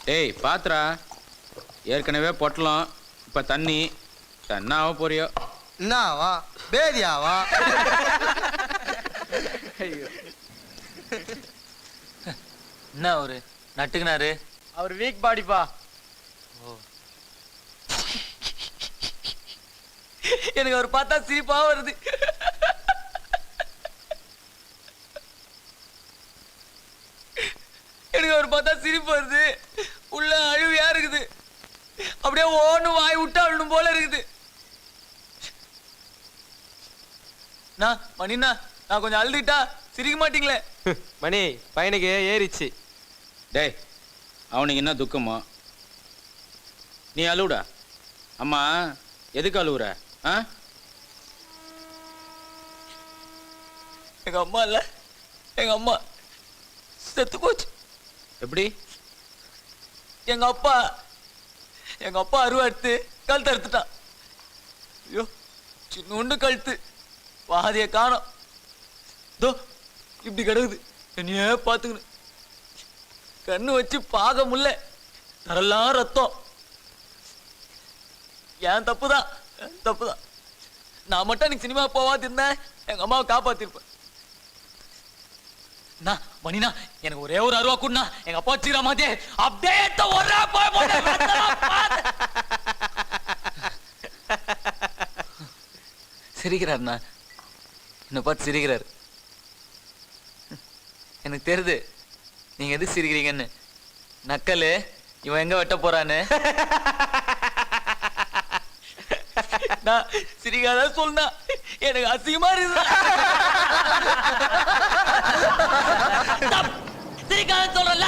டேய் பாத்ரா, ஏற்கனவே பொட்டலம், இப்ப தண்ணி. என்ன ஆக போறியோ? என்னவா பேதியாவா? என்ன அவரு நட்டுக்குனாரு? அவர் வீக் பாடிப்பா. எனக்கு அவர் பார்த்தா சிரிப்பா வருது. எனக்கு அவர் பார்த்தா சிரிப்பு வருது. உள்ள அழுவியா இருக்குது. அப்படியே ஓன்னு வாய் விட்டு அழுணும் போல இருக்குது. மணிண்ணா, நான் கொஞ்சம் அழுதுட்டா சிரிக்க மாட்டீங்களே? மணி பையனுக்கு ஏறிச்சு. டேய், அவனுக்கு என்ன துக்கமோ? நீ அழுவுடா. அம்மா எதுக்கு அழுவுற? எங்க அம்மா இல்ல, எங்க அம்மா செத்து போச்சு. எப்படி? எங்க அப்பா அருவாடுத்து கழுத்து அறுத்துட்டான். ஐயோ, சின்ன கழுத்து, பாதிய காணோம். தோ இப்படி கிடக்குது. என்னையே பார்த்துக்கணும். கண்ணு வச்சு பார்க்க முடியல. தரெல்லாம் ரத்தம். ஏன் தப்புதான், தப்புதான். நான் மட்டும் எனக்கு சினிமா போவாது இருந்தேன், எங்க அம்மாவை காப்பாத்திருப்பேன். மணினா, எனக்கு ஒரே ஒரு அருவா கூடனா எங்க அப்பா சீரா மாத்தே அப்படியே ஒரே போய் சிரிக்கிறாருண்ணா. என்ன பார்த்து சிரிக்கிறாரு. எனக்கு தெரியுது நீங்க எது சிரிக்கிறீங்கன்னு. நக்கலு இவன் எங்க வெட்ட போறான்னு. நான் சிரிக்காத சொன்னா எனக்கு அசிங்கமா இருக்கு. சிரிக்காத சொல்றல.